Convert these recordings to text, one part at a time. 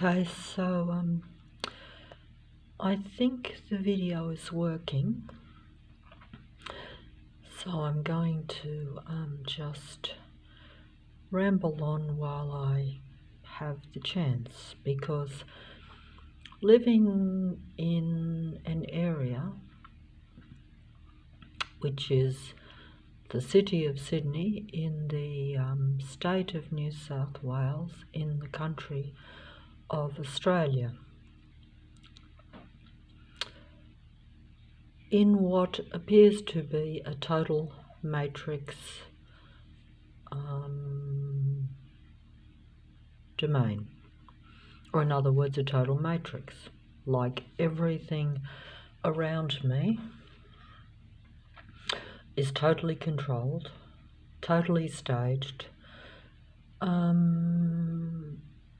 Okay, so I think the video is working, so I'm going to just ramble on while I have the chance, because living in an area which is the city of Sydney in the state of New South Wales in the country of Australia, in what appears to be a total matrix domain, or in other words, a total matrix. Like everything around me is totally controlled, totally staged,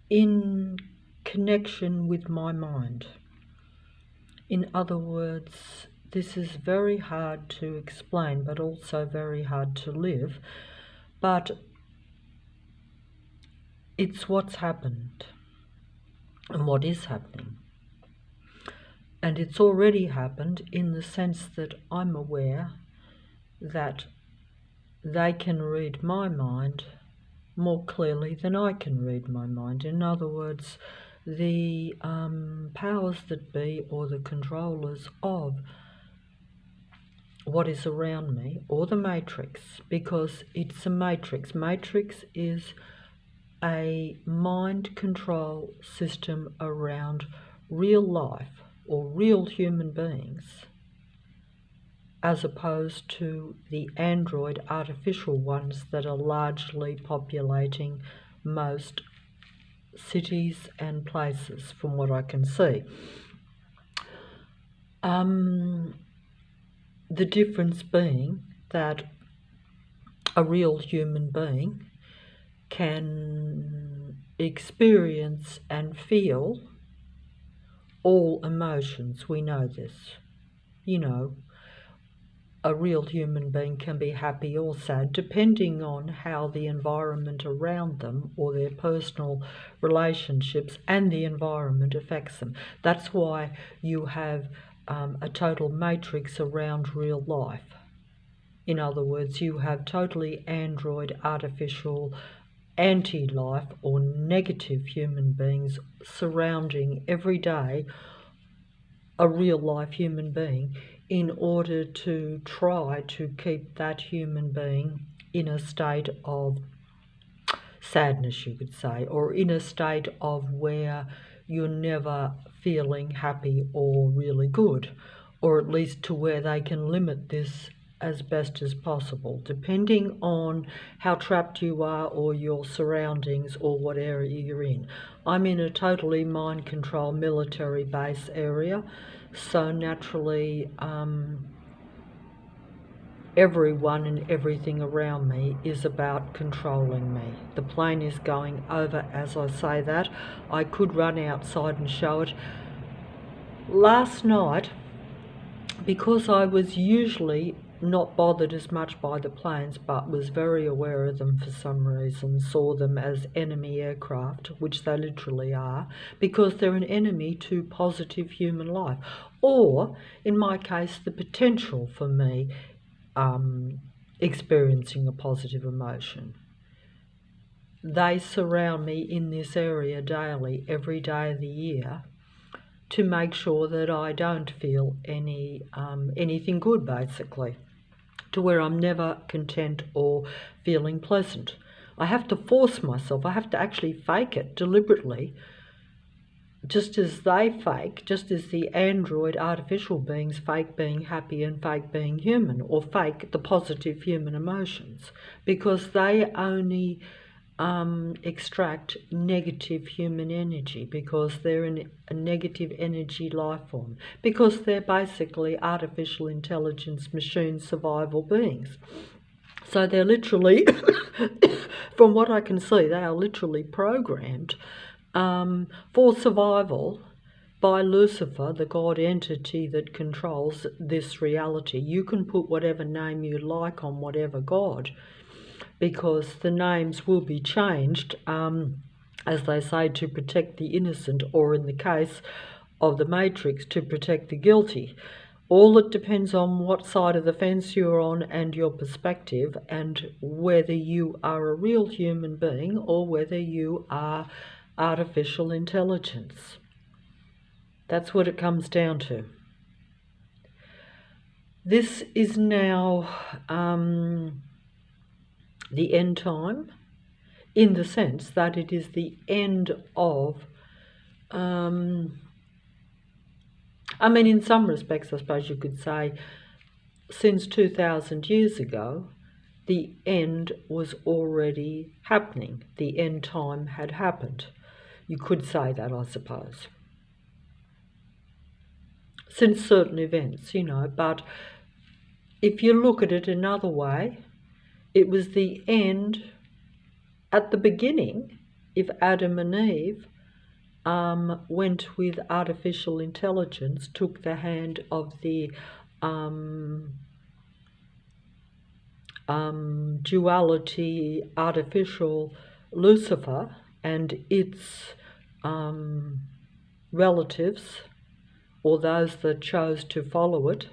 in connection with my mind. In other words, this is very hard to explain, but also very hard to live. But it's what's happened and what is happening. And it's already happened in the sense that I'm aware that they can read my mind more clearly than I can read my mind. In other words, the powers that be, or the controllers of what is around me, or the matrix, because it's a matrix. Matrix is a mind control system around real life or real human beings, as opposed to the android artificial ones that are largely populating most cities and places, from what I can see. The difference being that a real human being can experience and feel all emotions. We know this. You know, a real human being can be happy or sad depending on how the environment around them or their personal relationships and the environment affects them. That's why you have a total matrix around real life. In other words, you have totally android, artificial, anti-life or negative human beings surrounding every day a real life human being, in order to try to keep that human being in a state of sadness, you could say, or in a state of where you're never feeling happy or really good, or at least to where they can limit this as best as possible, depending on how trapped you are or your surroundings or what area you're in. I'm in a totally mind control military base area, so naturally everyone and everything around me is about controlling me. The plane is going over as I say that. I could run outside and show it. Last night, because I was usually not bothered as much by the planes, but was very aware of them for some reason, saw them as enemy aircraft, which they literally are, because they're an enemy to positive human life, or in my case the potential for me experiencing a positive emotion. They surround me in this area daily, every day of the year, to make sure that I don't feel anything good, basically, to where I'm never content or feeling pleasant. I have to force myself, I have to actually fake it deliberately, just as they fake, just as the android artificial beings fake being happy and fake being human, or fake the positive human emotions, because they only extract negative human energy, because they're a negative energy life form, because they're basically artificial intelligence machine survival beings. So they're literally, from what I can see, they are literally programmed for survival by Lucifer, the God entity that controls this reality. You can put whatever name you like on whatever God, because the names will be changed as they say, to protect the innocent, or in the case of the Matrix, to protect the guilty. All it depends on what side of the fence you're on and your perspective, and whether you are a real human being or whether you are artificial intelligence. That's what it comes down to. This is now the end time, in the sense that it is the end of, in some respects, I suppose you could say, since 2,000 years ago, the end was already happening. The end time had happened. You could say that, I suppose. Since certain events, but if you look at it another way, it was the end at the beginning. If Adam and Eve went with artificial intelligence, took the hand of the duality artificial Lucifer and its relatives, or those that chose to follow it,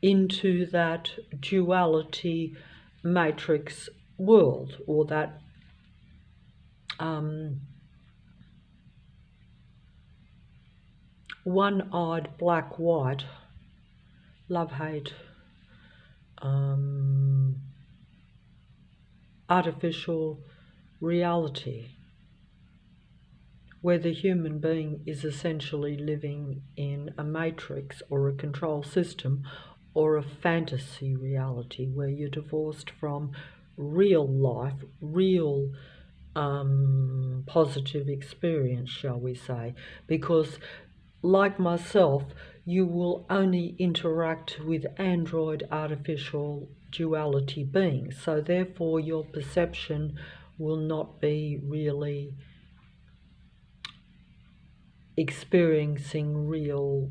into that duality matrix world, or that one-eyed black-white love-hate artificial reality, where the human being is essentially living in a matrix or a control system or a fantasy reality, where you're divorced from real life, real positive experience, shall we say, because like myself, you will only interact with android artificial duality beings, so therefore your perception will not be really experiencing real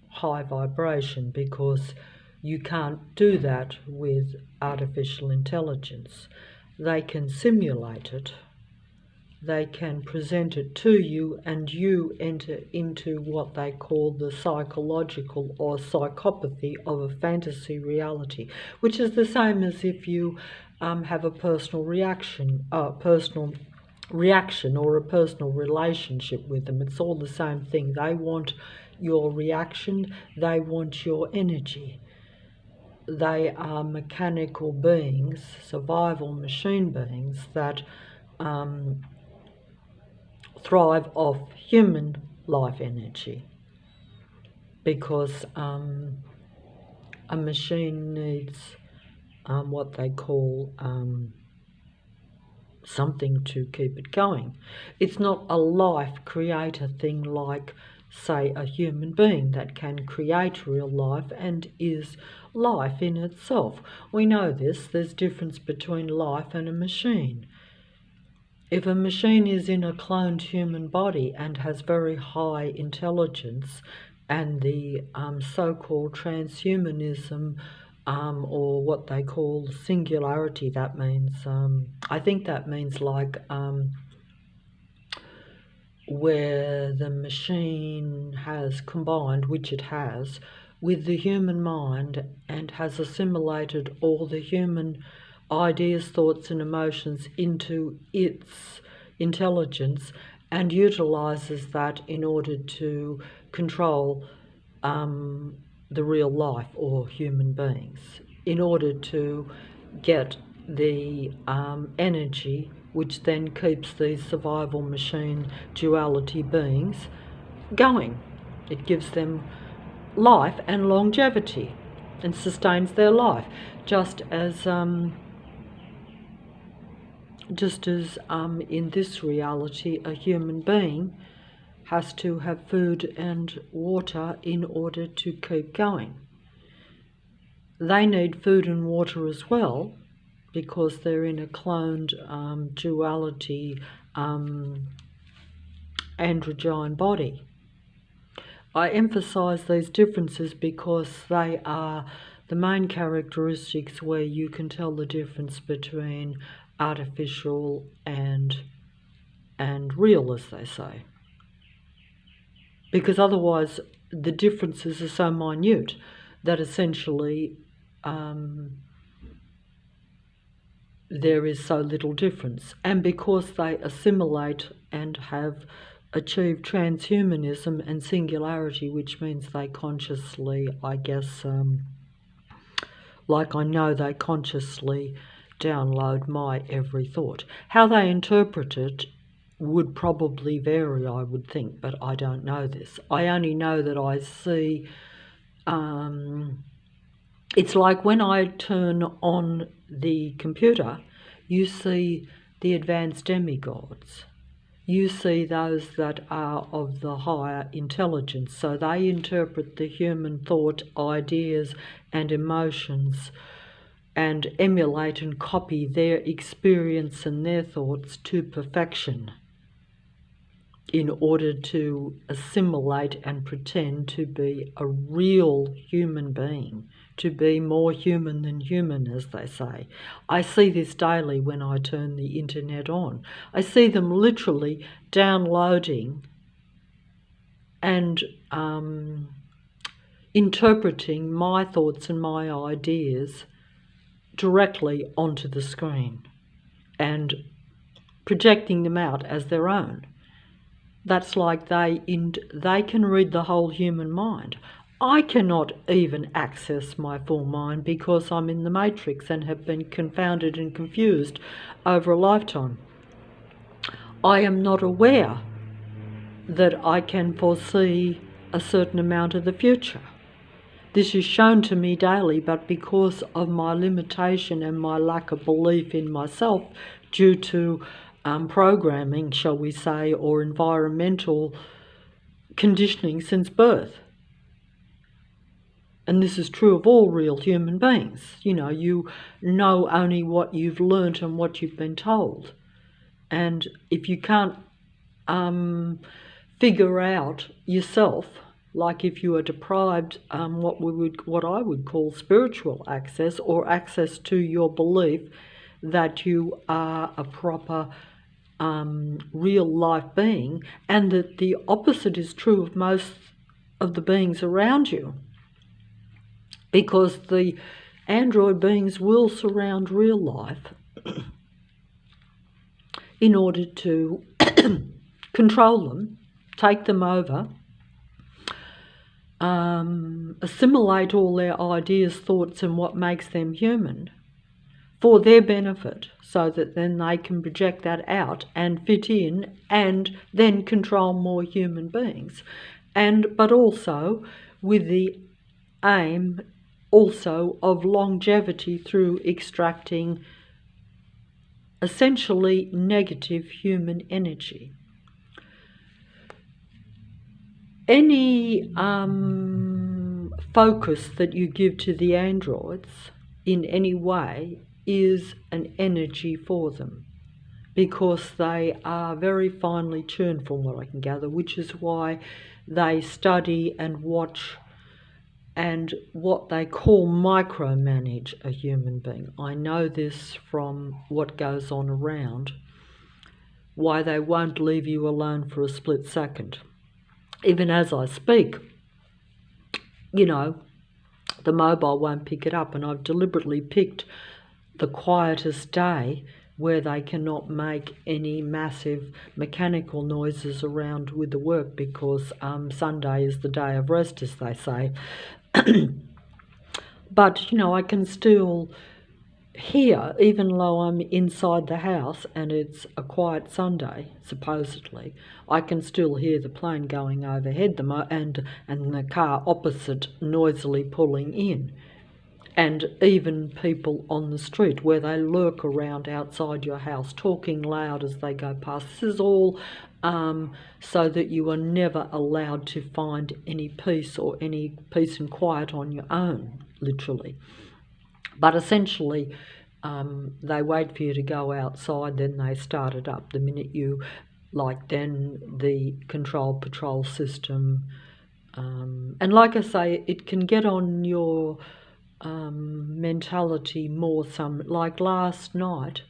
high vibration, because you can't do that with artificial intelligence. They can simulate it, they can present it to you, and you enter into what they call the psychological or psychopathy of a fantasy reality, which is the same as if you have a personal reaction or a personal relationship with them. It's all the same thing. They want your reaction, they want your energy. They are mechanical beings, survival machine beings that thrive off human life energy, because a machine needs what they call something to keep it going. It's not a life creator thing like, say, a human being that can create real life and is life in itself. We know this. There's difference between life and a machine. If a machine is in a cloned human body and has very high intelligence, and the so-called transhumanism or what they call singularity, that means, I think that means like where the machine has combined, which it has, with the human mind and has assimilated all the human ideas, thoughts and emotions into its intelligence, and utilizes that in order to control the real life or human beings, in order to get the energy which then keeps these survival machine duality beings going. It gives them life and longevity and sustains their life, just as in this reality a human being has to have food and water in order to keep going. They need food and water as well, because they're in a cloned duality androgyne body. I emphasize these differences because they are the main characteristics where you can tell the difference between artificial and real, as they say. Because otherwise the differences are so minute that essentially there is so little difference. And because they assimilate and have achieved transhumanism and singularity, which means they consciously, I guess, like I know they consciously download my every thought. How they interpret it would probably vary, I would think, but I don't know this. I only know that I see, it's like when I turn on the computer, you see the advanced demigods. You see those that are of the higher intelligence. So they interpret the human thought, ideas and emotions and emulate and copy their experience and their thoughts to perfection in order to assimilate and pretend to be a real human being, to be more human than human, as they say. I see this daily when I turn the internet on. I see them literally downloading and interpreting my thoughts and my ideas directly onto the screen and projecting them out as their own. That's like they can read the whole human mind. I cannot even access my full mind because I'm in the matrix and have been confounded and confused over a lifetime. I am not aware that I can foresee a certain amount of the future. This is shown to me daily, but because of my limitation and my lack of belief in myself due to programming, shall we say, or environmental conditioning since birth. And this is true of all real human beings. You know only what you've learnt and what you've been told. And if you can't figure out yourself, like if you are deprived what I would call spiritual access, or access to your belief that you are a proper real life being, and that the opposite is true of most of the beings around you, because the android beings will surround real life in order to control them, take them over, assimilate all their ideas, thoughts and what makes them human for their benefit, so that then they can project that out and fit in and then control more human beings. But also with the aim also of longevity through extracting essentially negative human energy. Any focus that you give to the androids in any way is an energy for them, because they are very finely tuned, from what I can gather, which is why they study and watch and what they call micromanage a human being. I know this from what goes on around, why they won't leave you alone for a split second. Even as I speak, the mobile won't pick it up, and I've deliberately picked the quietest day where they cannot make any massive mechanical noises around with the work, because Sunday is the day of rest, as they say. But, I can still hear, even though I'm inside the house and it's a quiet Sunday, supposedly, I can still hear the plane going overhead and the car opposite noisily pulling in. And even people on the street where they lurk around outside your house talking loud as they go past. This is all so that you are never allowed to find any peace or any peace and quiet on your own, literally. But essentially, they wait for you to go outside, then they start it up. The minute you, then the control patrol system. And like I say, it can get on your mentality more. Like last night,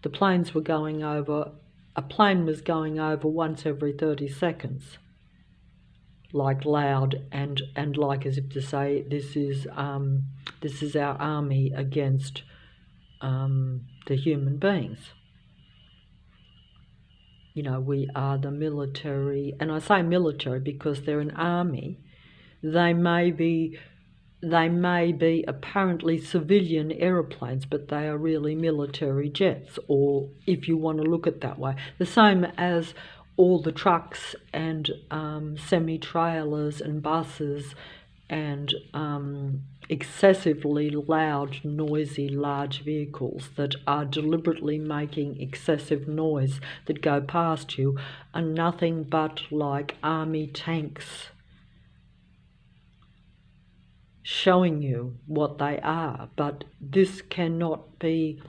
The planes were going over, a plane was going over once every 30 seconds, like loud and like as if to say, this is our army against the human beings. You know, we are the military, and I say military because they're an army. They may be apparently civilian aeroplanes, but they are really military jets, or if you want to look at it that way. The same as all the trucks and semi-trailers and buses and excessively loud, noisy, large vehicles that are deliberately making excessive noise that go past you are nothing but like army tanks showing you what they are. But this cannot be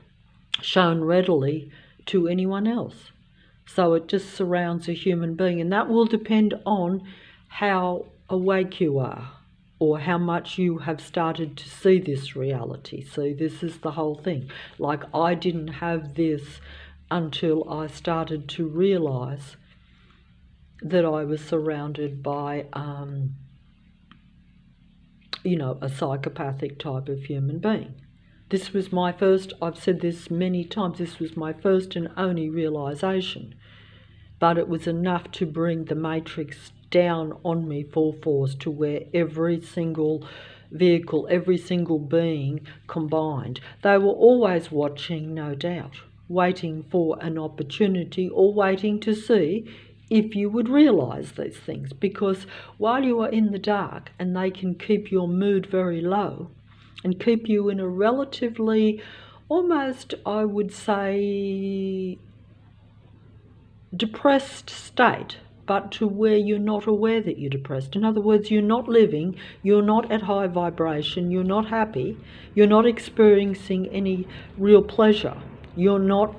shown readily to anyone else. So it just surrounds a human being, and that will depend on how awake you are, or how much you have started to see this reality. So this is the whole thing. Like, I didn't have this until I started to realize that I was surrounded by, you know, a psychopathic type of human being. This was my first, I've said this many times, this was my first and only realization. But it was enough to bring the matrix down on me full force, to where every single vehicle, every single being combined, they were always watching, no doubt, waiting for an opportunity, or waiting to see if you would realize these things. Because while you are in the dark, and they can keep your mood very low and keep you in a relatively, almost, I would say, depressed state, but to where you're not aware that you're depressed. In other words, you're not living, you're not at high vibration, you're not happy, you're not experiencing any real pleasure, you're not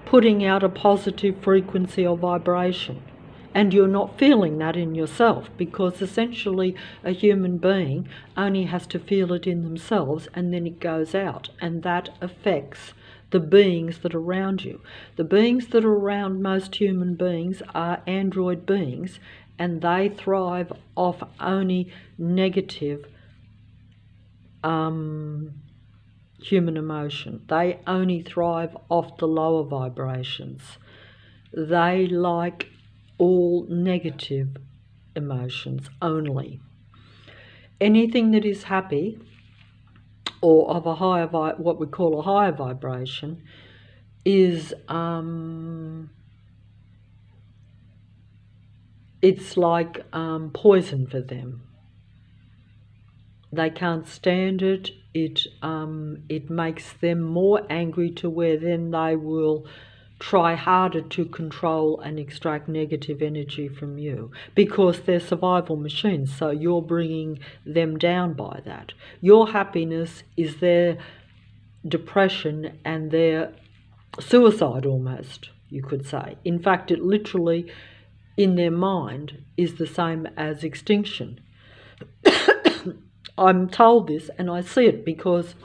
putting out a positive frequency or vibration, and you're not feeling that in yourself, because essentially a human being only has to feel it in themselves, and then it goes out, and that affects the beings that are around you. The beings that are around most human beings are android beings, and they thrive off only negative human emotion. They only thrive off the lower vibrations. They like all negative emotions only. Anything that is happy, or of a higher, what we call a higher vibration, is it's like poison for them. They can't stand it. It makes them more angry, to where then they will try harder to control and extract negative energy from you, because they're survival machines. So you're bringing them down by that. Your happiness is their depression and their suicide, almost, you could say. In fact, it literally, in their mind, is the same as extinction. I'm told this, and I see it because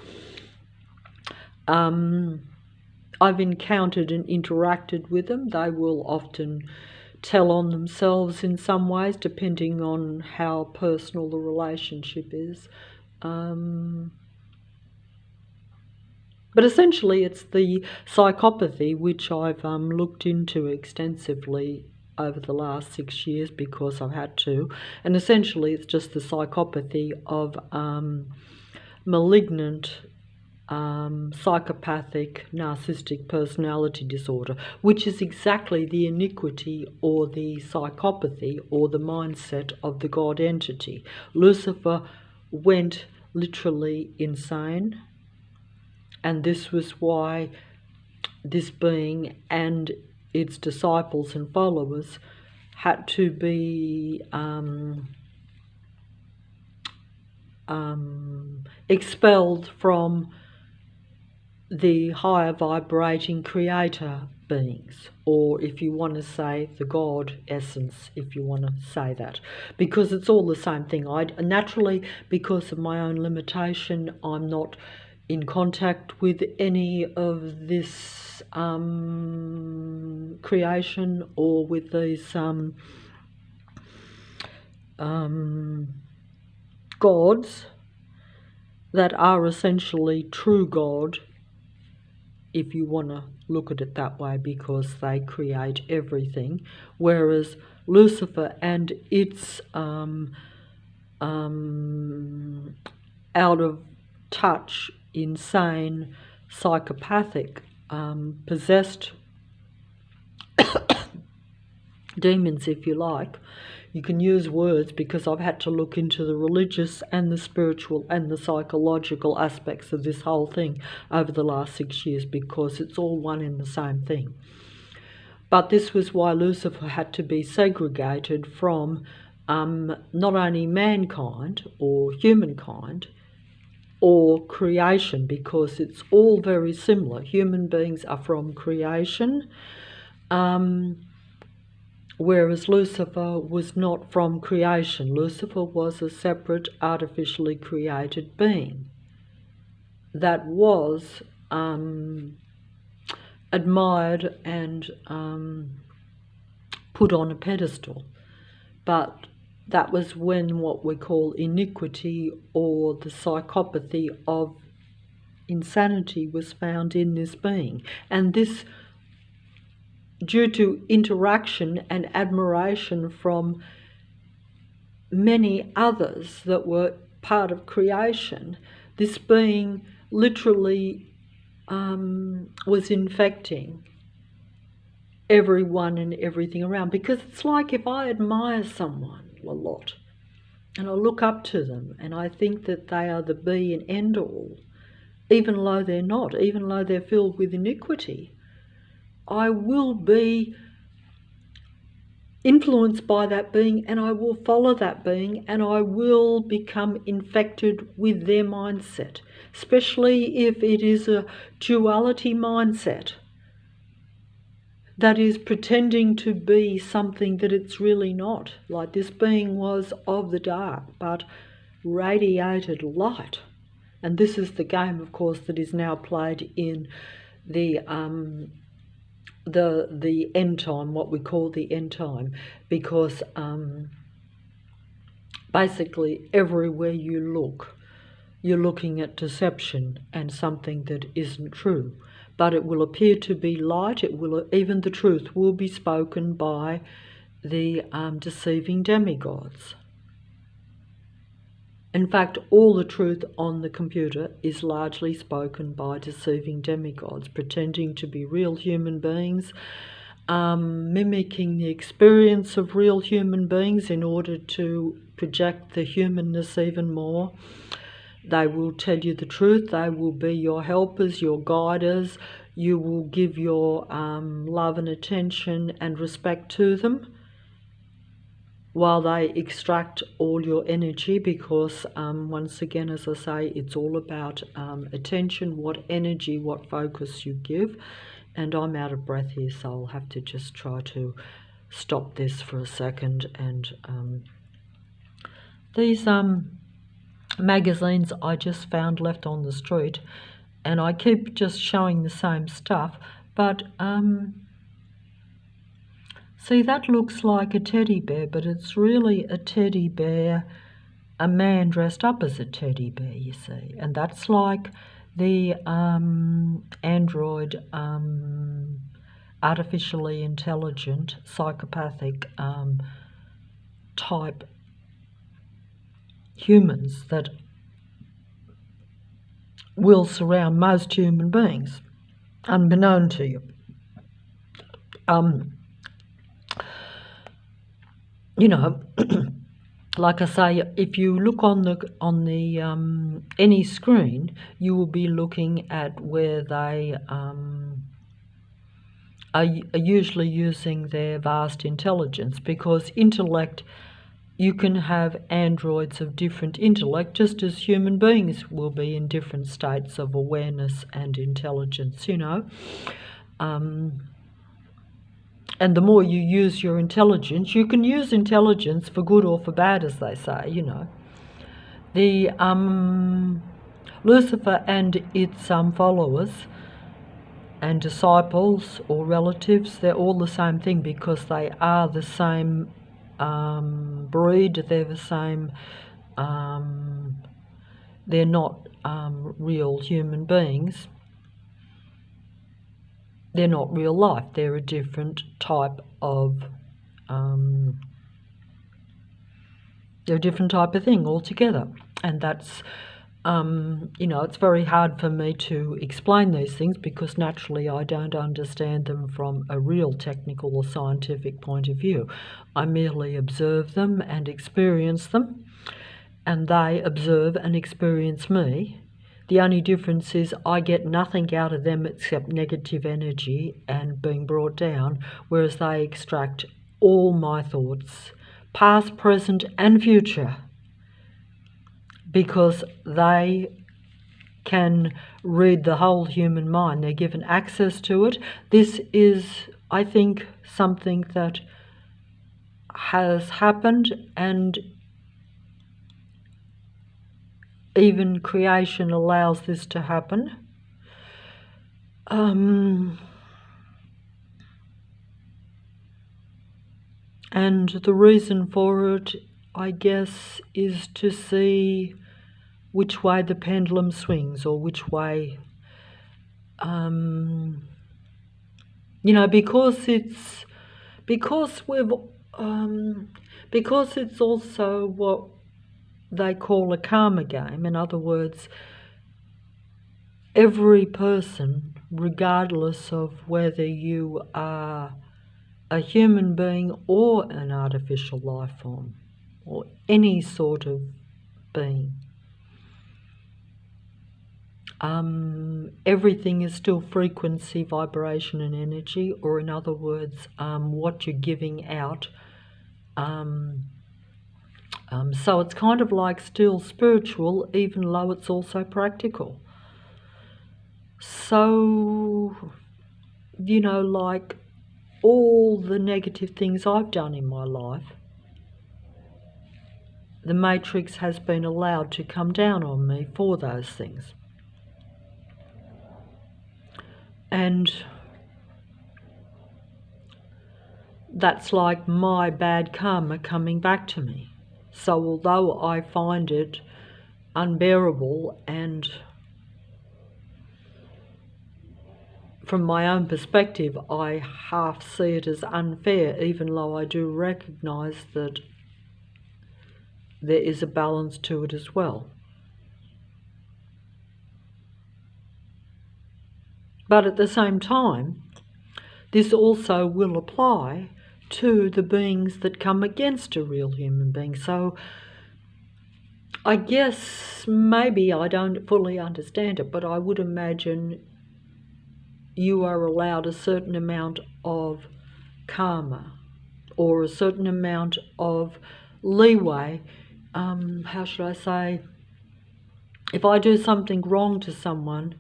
I've encountered and interacted with them. They will often tell on themselves in some ways, depending on how personal the relationship is. But essentially, it's the psychopathy, which I've looked into extensively over the last 6 years, because I've had to. And essentially, it's just the psychopathy of malignant psychopathic narcissistic personality disorder, which is exactly the iniquity or the psychopathy or the mindset of the God entity. Lucifer went literally insane, and this was why this being and its disciples and followers had to be expelled from the higher vibrating creator beings, or if you want to say the God essence, if you want to say that, because it's all the same thing. I naturally, because of my own limitation, I'm not in contact with any of this creation, or with these gods that are essentially true God, if you want to look at it that way, because they create everything, whereas Lucifer and its out of touch, insane, psychopathic, possessed demons, if you like. You can use words, because I've had to look into the religious and the spiritual and the psychological aspects of this whole thing over the last 6 years, because it's all one and the same thing. But this was why Lucifer had to be segregated from not only mankind or humankind or creation, because it's all very similar. Human beings are from creation, whereas Lucifer was not from creation. Lucifer was a separate, artificially created being that was admired and put on a pedestal. But that was when what we call iniquity, or the psychopathy of insanity, was found in this being. And this, due to interaction and admiration from many others that were part of creation, this being literally was infecting everyone and everything around. Because it's like, if I admire someone a lot and I look up to them and I think that they are the be and end all, even though they're not, even though they're filled with iniquity, I will be influenced by that being, and I will follow that being, and I will become infected with their mindset, especially if it is a duality mindset that is pretending to be something that it's really not. Like, this being was of the dark but radiated light. And this is the game, of course, that is now played in the end time, what we call the end time, because basically everywhere you look, you're looking at deception and something that isn't true. But it will appear to be light. It will, even the truth will be spoken by the deceiving demigods. In fact, all the truth on the computer is largely spoken by deceiving demigods, pretending to be real human beings, mimicking the experience of real human beings in order to project the humanness even more. They will tell you the truth. They will be your helpers, your guiders. You will give your love and attention and respect to them, while they extract all your energy, because once again, as I say, it's all about attention, what energy, what focus you give. And I'm out of breath here, so I'll have to just try to stop this for a second. And these magazines I just found left on the street, and I keep just showing the same stuff, but see, that looks like a teddy bear, but it's really a teddy bear, a man dressed up as a teddy bear, you see. And that's like the android, artificially intelligent, psychopathic type humans that will surround most human beings, unbeknown to you. You know, like I say, if you look on the any screen, you will be looking at where they are usually using their vast intelligence, because intellect, you can have androids of different intellect, just as human beings will be in different states of awareness and intelligence, you know. And the more you use your intelligence, you can use intelligence for good or for bad, as they say, you know. Lucifer and its followers and disciples or relatives, they're all the same thing because they are the same breed, they're the same, they're not real human beings. They're not real life, they're a different type of they're a different type of thing altogether. And that's, it's very hard for me to explain these things because naturally I don't understand them from a real technical or scientific point of view. I merely observe them and experience them, and they observe and experience me. The only difference is I get nothing out of them except negative energy and being brought down, whereas they extract all my thoughts, past, present, and future, because they can read the whole human mind. They're given access to it. This is, I think, something that has happened, and even creation allows this to happen. And the reason for it, I guess, is to see which way the pendulum swings, or which way, because it's also what they call a karma game. In other words, every person, regardless of whether you are a human being or an artificial life form, or any sort of being, everything is still frequency, vibration, and energy, or in other words, what you're giving out. So it's kind of like still spiritual, even though it's also practical. So, like all the negative things I've done in my life, the matrix has been allowed to come down on me for those things. And that's like my bad karma coming back to me. So although I find it unbearable, and from my own perspective I half see it as unfair, even though I do recognise that there is a balance to it as well. But at the same time, this also will apply to the beings that come against a real human being. So I guess maybe I don't fully understand it, but I would imagine you are allowed a certain amount of karma, or a certain amount of leeway. How should I say? If I do something wrong to someone,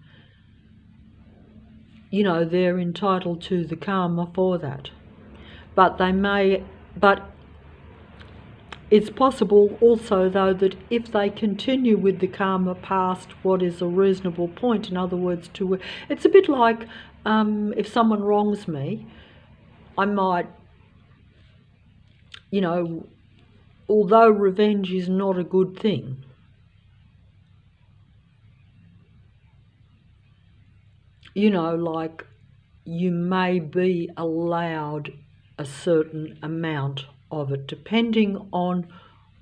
they're entitled to the karma for that. But it's possible also, though, that if they continue with the karma past what is a reasonable point, in other words, it's a bit like if someone wrongs me, I might, although revenge is not a good thing, like you may be allowed a certain amount of it, depending on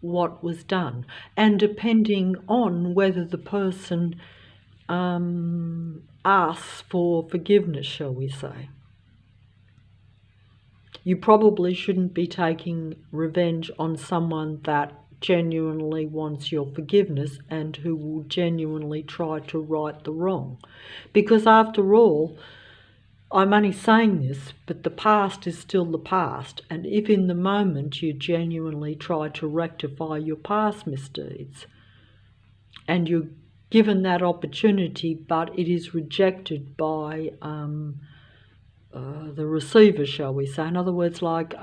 what was done, and depending on whether the person asks for forgiveness, shall we say. You probably shouldn't be taking revenge on someone that genuinely wants your forgiveness and who will genuinely try to right the wrong. Because after all, I'm only saying this, but the past is still the past, and if in the moment you genuinely try to rectify your past misdeeds, and you're given that opportunity, but it is rejected by the receiver, shall we say. In other words, like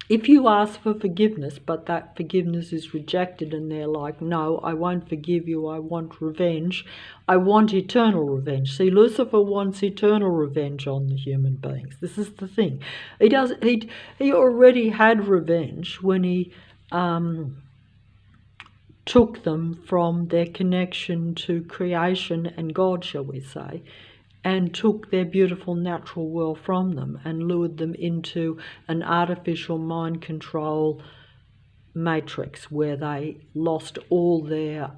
If you ask for forgiveness, but that forgiveness is rejected and they're like, no, I won't forgive you, I want revenge, I want eternal revenge. See, Lucifer wants eternal revenge on the human beings. This is the thing. He already had revenge when he took them from their connection to creation and God, shall we say, and took their beautiful natural world from them and lured them into an artificial mind control matrix where they lost all their,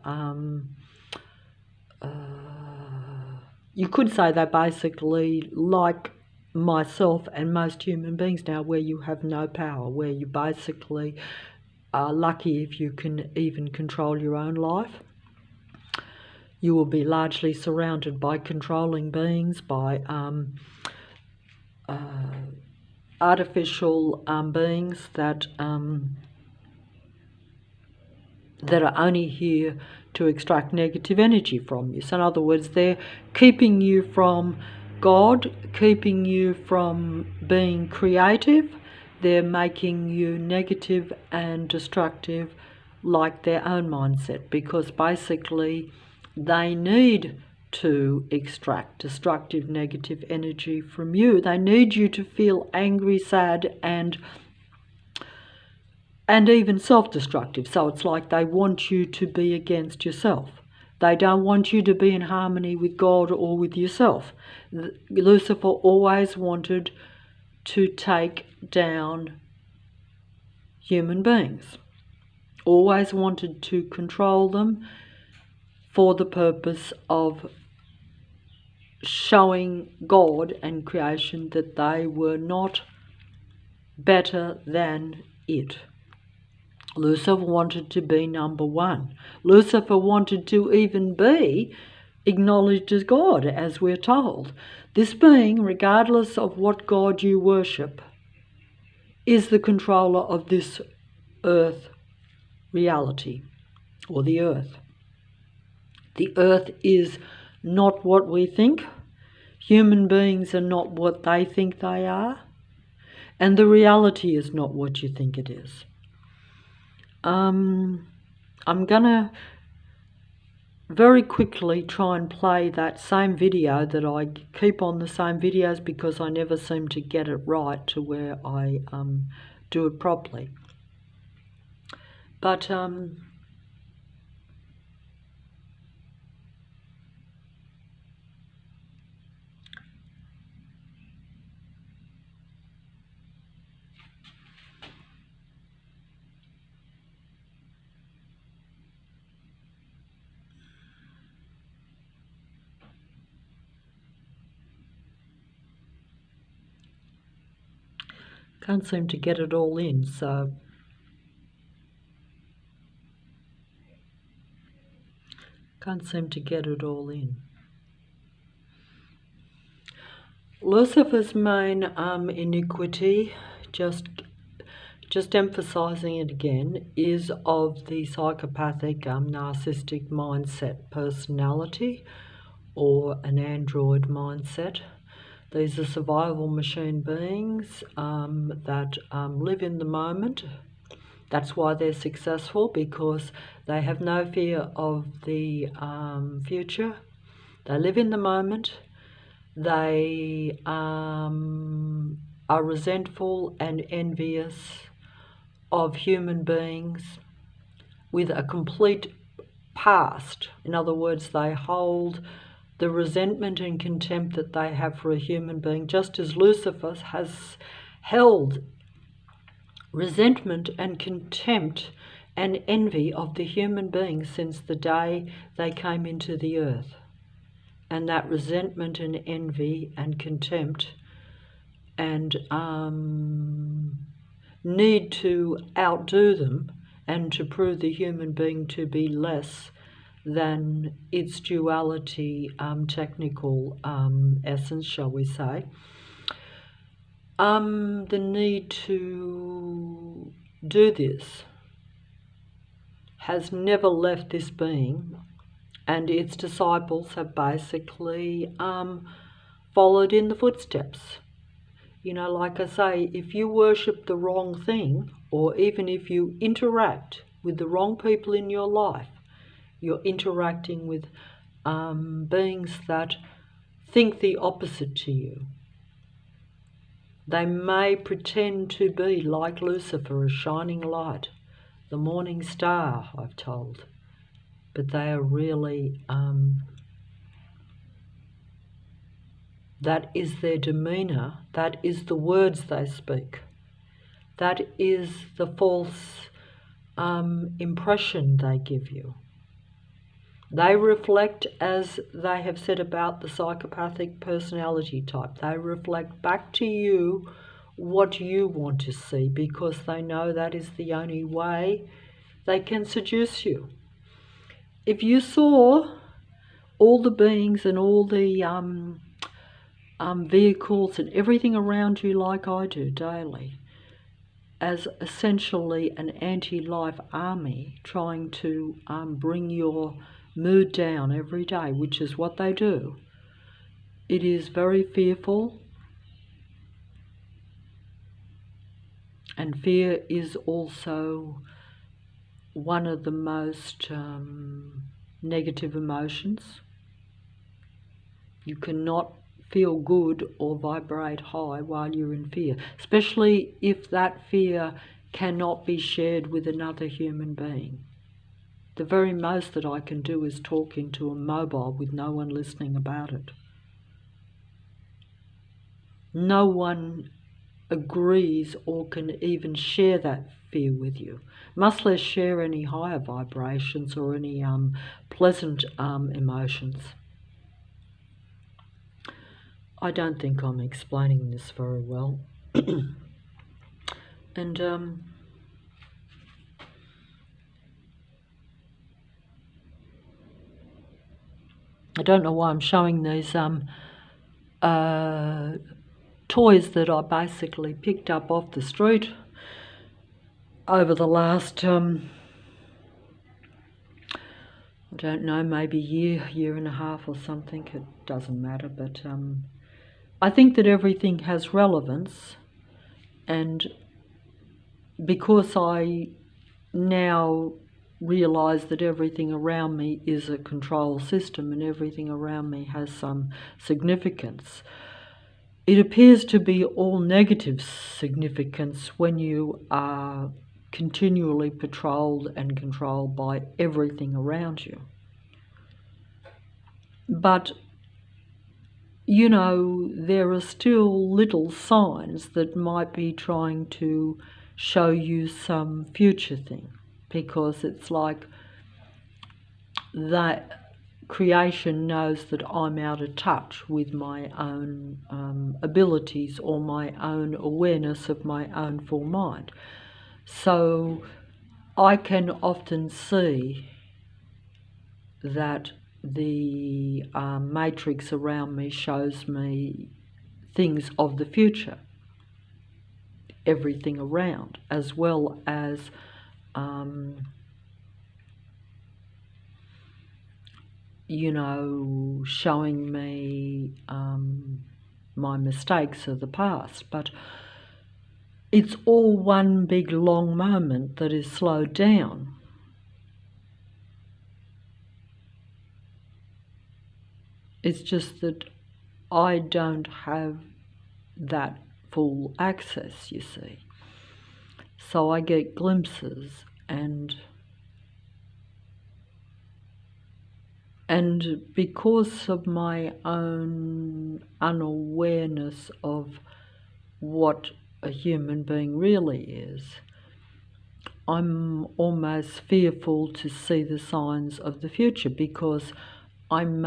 you could say they basically, like myself and most human beings now, where you have no power, where you basically are lucky if you can even control your own life. You will be largely surrounded by controlling beings, by artificial beings that are only here to extract negative energy from you. So in other words, they're keeping you from God, keeping you from being creative. They're making you negative and destructive like their own mindset, because basically they need to extract destructive negative energy from you. They need you to feel angry, sad, and even self-destructive. So it's like they want you to be against yourself. They don't want you to be in harmony with God or with yourself. Lucifer always wanted to take down human beings, always wanted to control them for the purpose of showing God and creation that they were not better than it. Lucifer wanted to be number one. Lucifer wanted to even be acknowledged as God, as we're told. This being, regardless of what God you worship, is the controller of this earth reality, or the earth. The earth is not what we think. Human beings are not what they think they are. And the reality is not what you think it is. I'm going to very quickly try and play that same video that I keep on the same videos because I never seem to get it right to where I do it properly. But can't seem to get it all in, so can't seem to get it all in. Lucifer's main iniquity, just emphasizing it again, is of the psychopathic narcissistic mindset personality, or an android mindset. These are survival machine beings that live in the moment. That's why they're successful, because they have no fear of the future. They live in the moment. They are resentful and envious of human beings with a complete past. In other words, they hold the resentment and contempt that they have for a human being, just as Lucifer has held resentment and contempt and envy of the human being since the day they came into the earth. And that resentment and envy and contempt and need to outdo them and to prove the human being to be less than its duality technical essence, shall we say. The need to do this has never left this being, and its disciples have basically followed in the footsteps. You know, like I say, if you worship the wrong thing, or even if you interact with the wrong people in your life, you're interacting with beings that think the opposite to you. They may pretend to be like Lucifer, a shining light, the morning star, I've told, but they are really, that is their demeanour, that is the words they speak, that is the false impression they give you. They reflect, as they have said about the psychopathic personality type, they reflect back to you what you want to see, because they know that is the only way they can seduce you. If you saw all the beings and all the vehicles and everything around you like I do daily, as essentially an anti-life army trying to bring your mood down every day, which is what they do, it is very fearful. And fear is also one of the most negative emotions. You cannot feel good or vibrate high while you're in fear, especially if that fear cannot be shared with another human being. The very most that I can do is talk into a mobile with no one listening about it. No one agrees or can even share that fear with you, much less share any higher vibrations or any pleasant emotions. I don't think I'm explaining this very well. And I don't know why I'm showing these toys that I basically picked up off the street over the last, I don't know, maybe year and a half or something. It doesn't matter, but I think that everything has relevance, and because I now realise that everything around me is a control system and everything around me has some significance, it appears to be all negative significance when you are continually patrolled and controlled by everything around you. But, you know, there are still little signs that might be trying to show you some future thing, because it's like that creation knows that I'm out of touch with my own abilities or my own awareness of my own full mind. So I can often see that the matrix around me shows me things of the future, everything around, as well as you know, showing me my mistakes of the past. But it's all one big long moment that is slowed down. It's just that I don't have that full access, you see. So I get glimpses, and because of my own unawareness of what a human being really is, I'm almost fearful to see the signs of the future, because I'm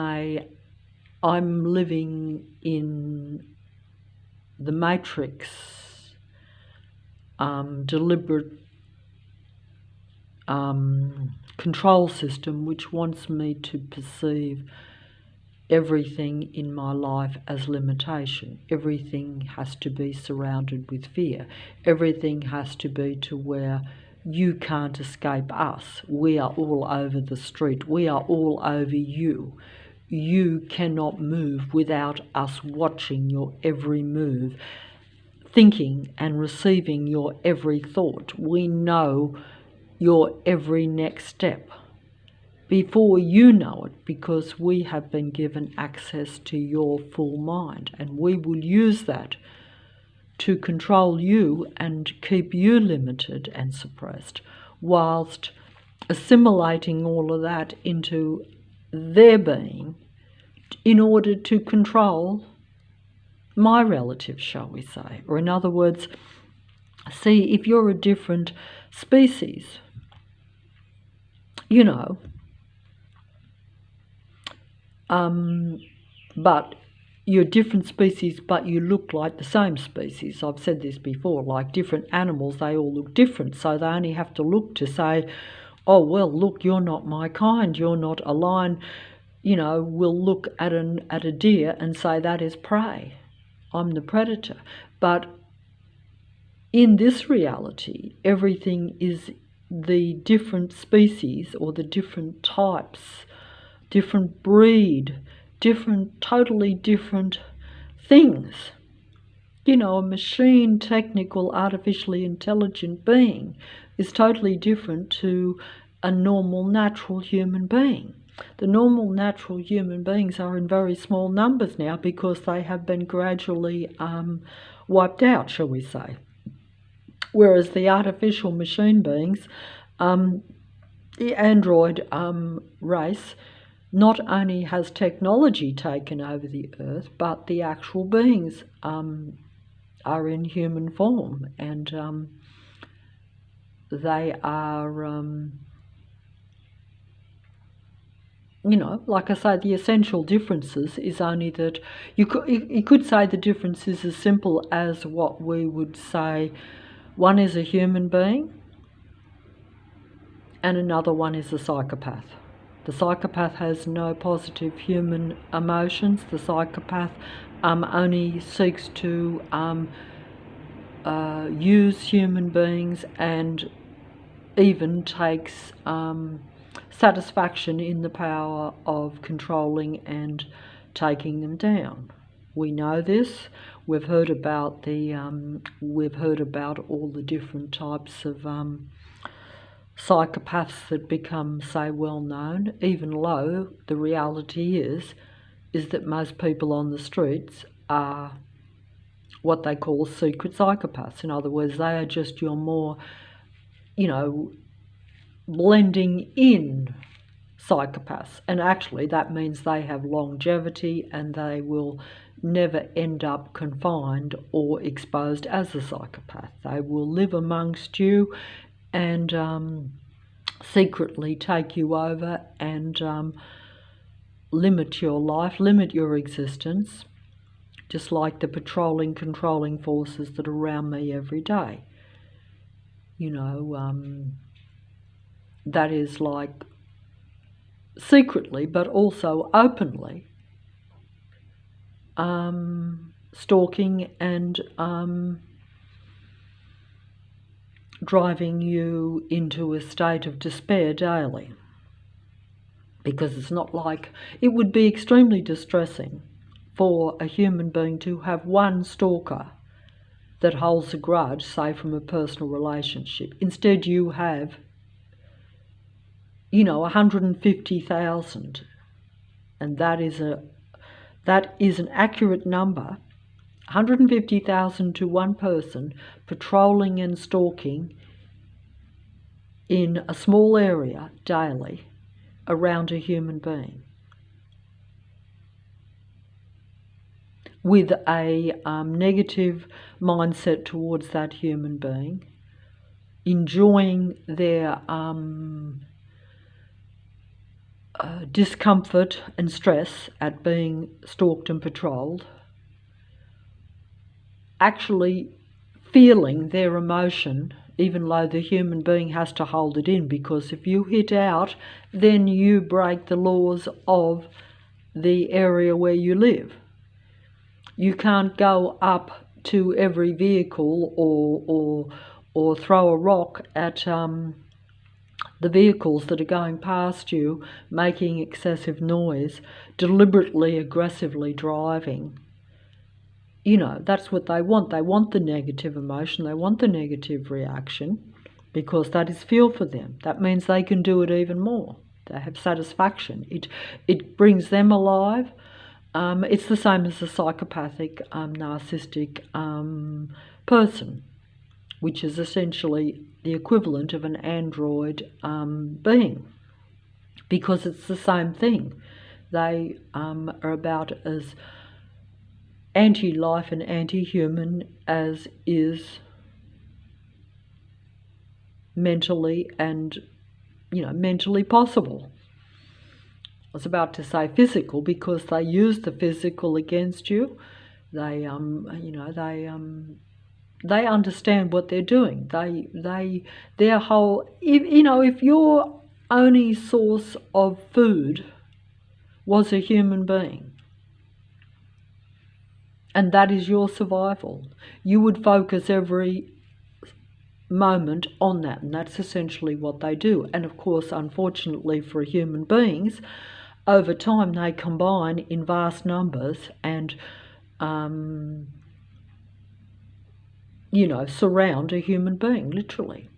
living in the matrix, deliberate control system, which wants me to perceive everything in my life as limitation. Everything has to be surrounded with fear. Everything has to be to where you can't escape us. We are all over the street. We are all over you. You cannot move without us watching your every move. thinking and receiving your every thought. We know your every next step before you know it, because we have been given access to your full mind, and we will use that to control you and keep you limited and suppressed, whilst assimilating all of that into their being in order to control my relatives, shall we say. Or in other words, see, if you're a different species, you know, but you're different species, but you look like the same species. I've said this before, like different animals, they all look different, so they only have to look to say, oh, well, look, you're not my kind, you're not a lion. You know, we'll look at a deer and say that is prey. I'm the predator. But in this reality, everything is the different species or the different types, different breed, totally different things. You know, a machine, technical, artificially intelligent being is totally different to a normal, natural human being. The normal, natural human beings are in very small numbers now because they have been gradually wiped out, shall we say. Whereas the artificial machine beings, the android race, not only has technology taken over the earth, but the actual beings are in human form, and they are, you know, like I say, the essential differences is only that you could say the difference is as simple as what we would say one is a human being and another one is a psychopath. The psychopath has no positive human emotions. The psychopath only seeks to use human beings and even takes satisfaction in the power of controlling and taking them down. We know this. We've heard about all the different types of psychopaths that become, say, well known, even though the reality is that most people on the streets are what they call secret psychopaths. In other words, they are just your more, you know, blending in psychopaths, and actually that means they have longevity and they will never end up confined or exposed as a psychopath. They will live amongst you and secretly take you over and limit your life, limit your existence, just like the controlling forces that are around me every day. You know, that is like secretly but also openly stalking and driving you into a state of despair daily. Because it's not like, it would be extremely distressing for a human being to have one stalker that holds a grudge, say from a personal relationship. Instead you have, you know, 150,000, and that is an accurate number. 150,000 to one person patrolling and stalking in a small area daily around a human being, with a negative mindset towards that human being, enjoying their discomfort and stress at being stalked and patrolled, actually feeling their emotion, even though the human being has to hold it in, because if you hit out, then you break the laws of the area where you live. You can't go up to every vehicle or throw a rock at the vehicles that are going past you, making excessive noise, deliberately, aggressively driving. You know, that's what they want. They want the negative emotion, they want the negative reaction, because that is fuel for them. That means they can do it even more. They have satisfaction. It brings them alive. It's the same as a psychopathic, narcissistic person, which is essentially the equivalent of an android being, because it's the same thing. They are about as anti-life and anti-human as is mentally and, mentally possible. I was about to say physical, because they use the physical against you. They they understand what they're doing. Their whole, if your only source of food was a human being, and that is your survival, you would focus every moment on that, and that's essentially what they do. And of course, unfortunately for human beings, over time they combine in vast numbers and surround a human being, literally.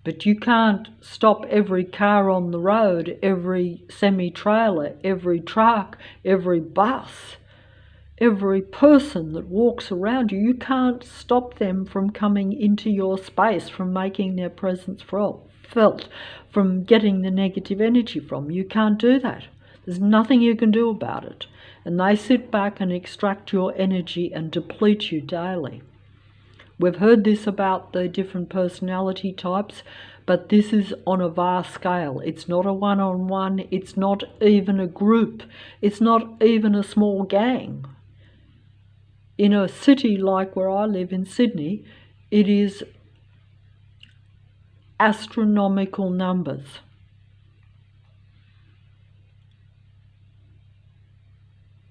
But you can't stop every car on the road, every semi-trailer, every truck, every bus, every person that walks around you. You can't stop them from coming into your space, from making their presence felt, from getting the negative energy from you. You can't do that. There's nothing you can do about it. And they sit back and extract your energy and deplete you daily. We've heard this about the different personality types, but this is on a vast scale. It's not a one-on-one, it's not even a group, it's not even a small gang. In a city like where I live in Sydney, it is astronomical numbers.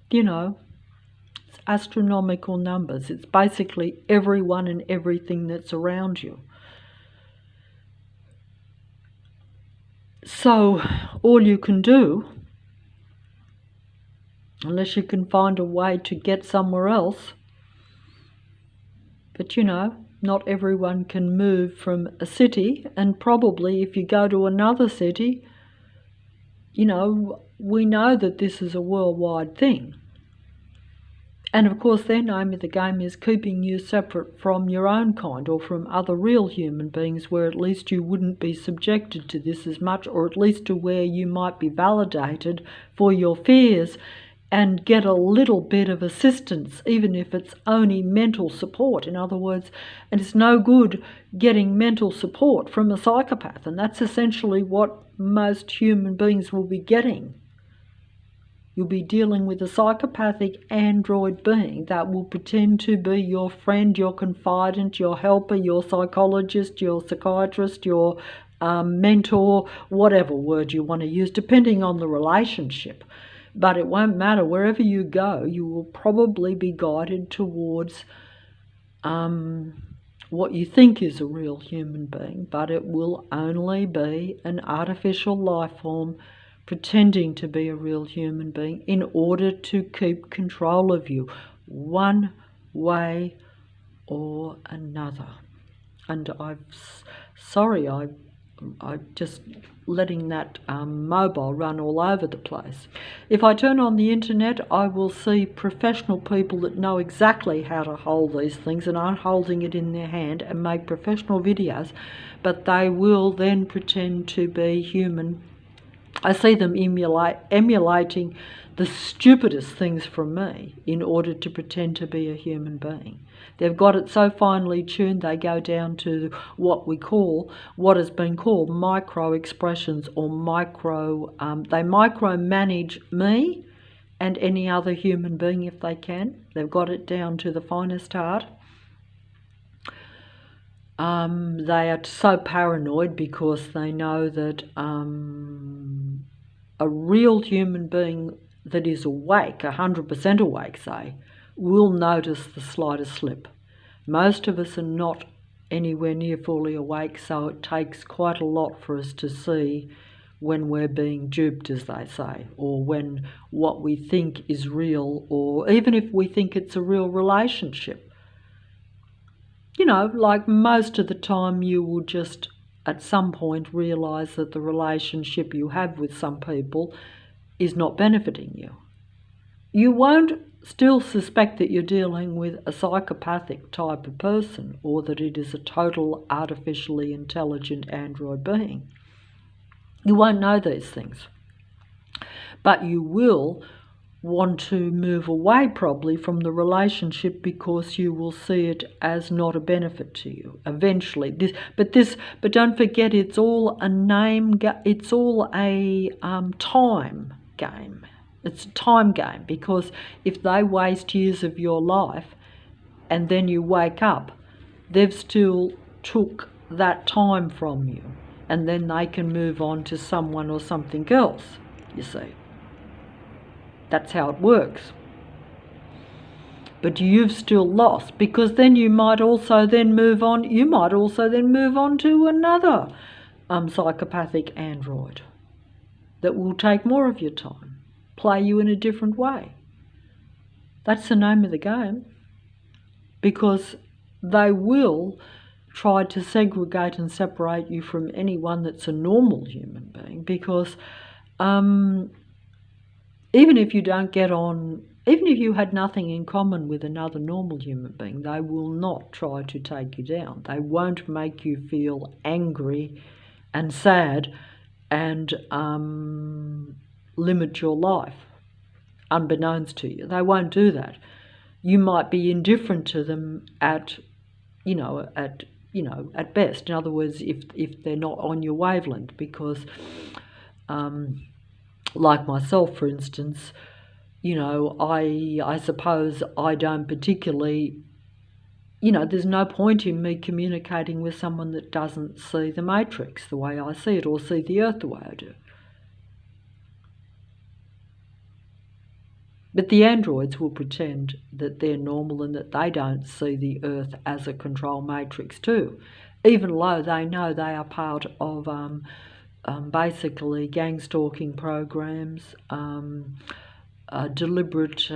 It's astronomical numbers. It's basically everyone and everything that's around you. So all you can do, unless you can find a way to get somewhere else, but not everyone can move from a city, and probably if you go to another city, we know that this is a worldwide thing. And of course their name of the game is keeping you separate from your own kind, or from other real human beings, where at least you wouldn't be subjected to this as much, or at least to where you might be validated for your fears and get a little bit of assistance, even if it's only mental support. In other words, and it's no good getting mental support from a psychopath, and that's essentially what most human beings will be getting. You'll be dealing with a psychopathic android being that will pretend to be your friend, your confidant, your helper, your psychologist, your psychiatrist, your mentor, whatever word you want to use, depending on the relationship. But it won't matter. Wherever you go, you will probably be guided towards what you think is a real human being, but it will only be an artificial life form pretending to be a real human being in order to keep control of you, one way or another. And I'm just letting that mobile run all over the place. If I turn on the internet, I will see professional people that know exactly how to hold these things and aren't holding it in their hand, and make professional videos, but they will then pretend to be human. I see them emulating the stupidest things from me in order to pretend to be a human being. They've got it so finely tuned, they go down to what has been called micro expressions, or they micromanage me and any other human being if they can. They've got it down to the finest art. They are so paranoid because they know that a real human being that is awake, 100% awake, say, will notice the slightest slip. Most of us are not anywhere near fully awake, so it takes quite a lot for us to see when we're being duped, as they say, or when what we think is real, or even if we think it's a real relationship. You know, like most of the time you will just at some point realise that the relationship you have with some people is not benefiting you. You won't still suspect that you're dealing with a psychopathic type of person, or that it is a total artificially intelligent android being. You won't know these things. But you will want to move away probably from the relationship, because you will see it as not a benefit to you eventually. But don't forget, it's all a it's all a time game. It's a time game, because if they waste years of your life and then you wake up, they've still took that time from you, and then they can move on to someone or something else, you see. That's how it works. But you've still lost, because then you might also then move on. You might also then move on to another psychopathic android that will take more of your time, play you in a different way. That's the name of the game, because they will try to segregate and separate you from anyone that's a normal human being, because even if you don't get on, even if you had nothing in common with another normal human being, they will not try to take you down. They won't make you feel angry and sad and limit your life unbeknownst to you. They won't do that. You might be indifferent to them at best. In other words, if they're not on your wavelength, because like myself, for instance, I suppose I don't particularly, there's no point in me communicating with someone that doesn't see the matrix the way I see it, or see the earth the way I do. But the androids will pretend that they're normal and that they don't see the earth as a control matrix too, even though they know they are part of basically gang stalking programs, deliberate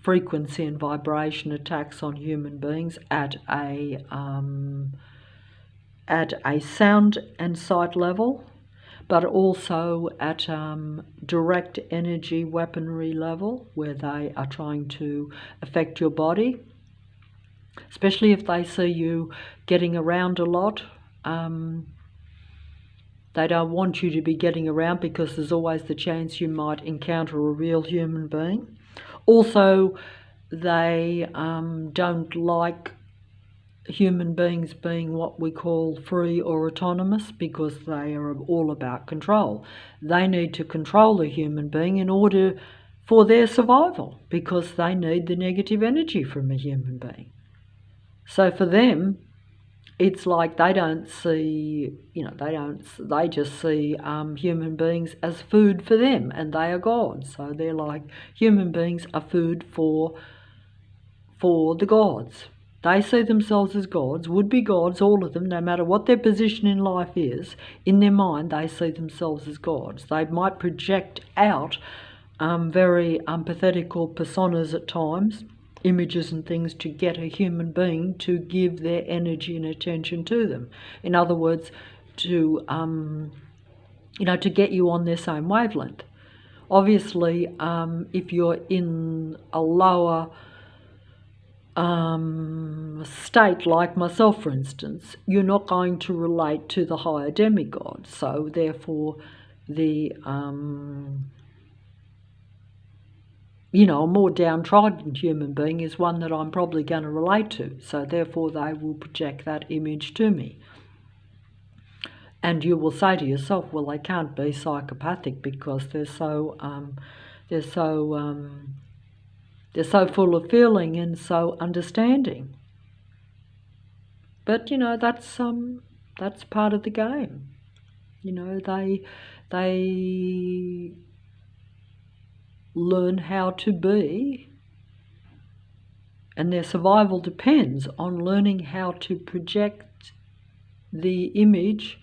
frequency and vibration attacks on human beings at a sound and sight level, but also at direct energy weaponry level, where they are trying to affect your body, especially if they see you getting around a lot. They don't want you to be getting around, because there's always the chance you might encounter a real human being. Also, they don't like human beings being what we call free or autonomous, because they are all about control. They need to control a human being in order for their survival, because they need the negative energy from a human being. So for them, it's like they don't see, they just see human beings as food for them, and they are gods. So they're like, human beings are food for the gods. They see themselves as gods, would-be gods, all of them, no matter what their position in life is. In their mind, they see themselves as gods. They might project out very pathetical personas at times, images and things, to get a human being to give their energy and attention to them. In other words, to get you on their same wavelength. Obviously, if you're in a lower state, like myself, for instance, you're not going to relate to the higher demigods. So therefore, the a more downtrodden human being is one that I'm probably going to relate to. So therefore, they will project that image to me. And you will say to yourself, well, they can't be psychopathic, because they're so full of feeling and so understanding. But that's part of the game. They learn how to be, and their survival depends on learning how to project the image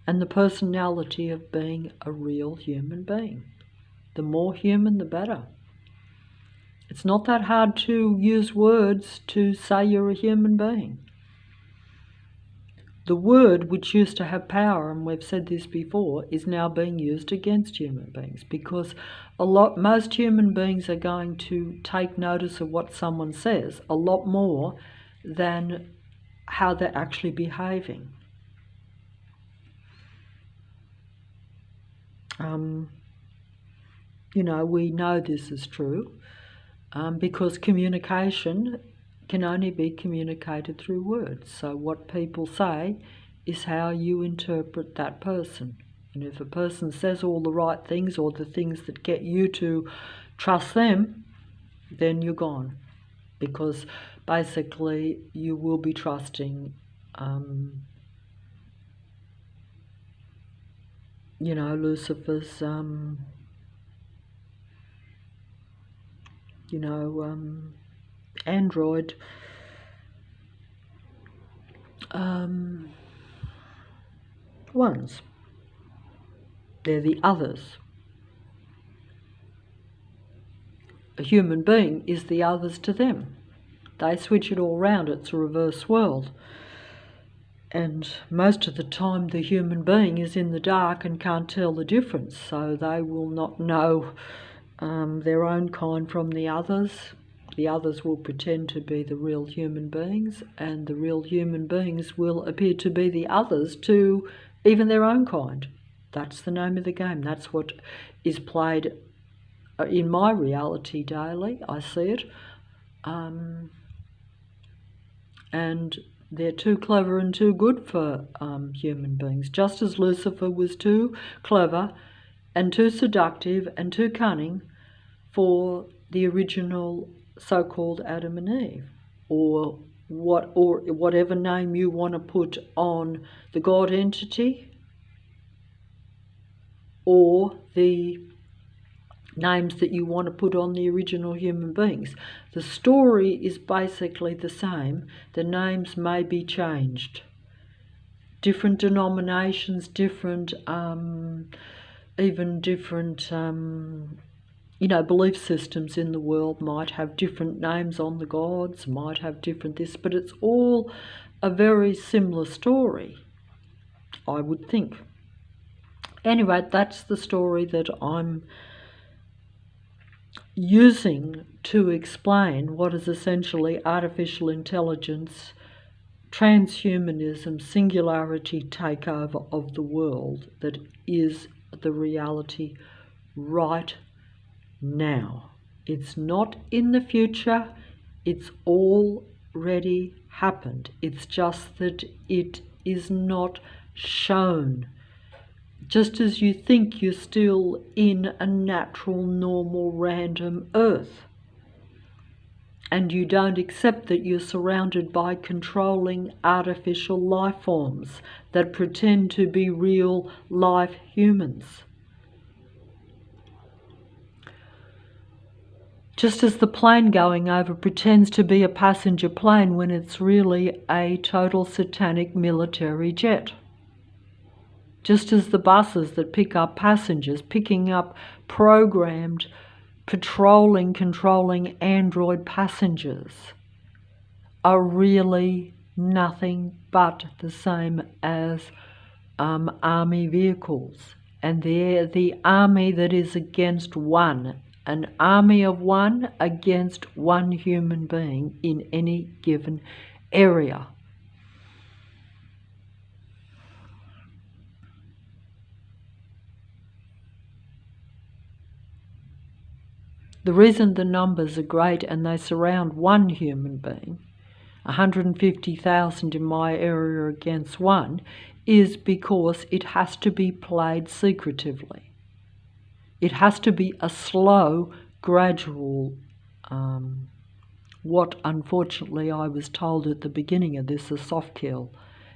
and the personality of being a real human being. The more human, the better. It's not that hard to use words to say you're a human being. The word, which used to have power, and we've said this before, is now being used against human beings, because most human beings are going to take notice of what someone says a lot more than how they're actually behaving. We know this is true because communication can only be communicated through words. So what people say is how you interpret that person. And if a person says all the right things, or the things that get you to trust them, then you're gone. Because basically you will be trusting, Lucifer's, android ones. They're the others. A human being is the others to them. They switch it all round. It's a reverse world. And most of the time the human being is in the dark and can't tell the difference, so they will not know their own kind from the others. The others will pretend to be the real human beings, and the real human beings will appear to be the others to even their own kind. That's the name of the game. That's what is played in my reality daily. I see it. And they're too clever and too good for human beings, just as Lucifer was too clever and too seductive and too cunning for the original so-called Adam and Eve, or whatever name you want to put on the God entity, or the names that you want to put on the original human beings. The story is basically the same. The names may be changed. Different denominations, different, even different, belief systems in the world might have different names on the gods, might have different this, but it's all a very similar story, I would think. Anyway, that's the story that I'm using to explain what is essentially artificial intelligence, transhumanism, singularity takeover of the world that is the reality right now. It's not in the future, it's already happened. It's just that it is not shown. Just as you think you're still in a natural, normal, random earth, and you don't accept that you're surrounded by controlling artificial life forms that pretend to be real life humans. Just as the plane going over pretends to be a passenger plane when it's really a total satanic military jet. Just as the buses that pick up passengers, picking up programmed, patrolling, controlling android passengers, are really nothing but the same as army vehicles. And they're the army that is against one, an army of one against one human being in any given area. The reason the numbers are great and they surround one human being, 150,000 in my area against one, is because it has to be played secretively. It has to be a slow, gradual, what unfortunately I was told at the beginning of this, a soft kill.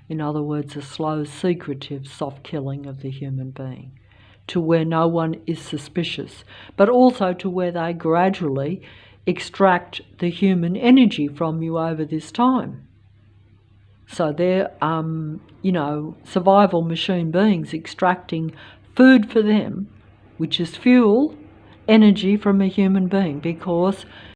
In other words, a slow, secretive, soft killing of the human being, to where no one is suspicious, but also to where they gradually extract the human energy from you over this time. So they're, survival machine beings extracting food for them, which is fuel, energy from a human being, because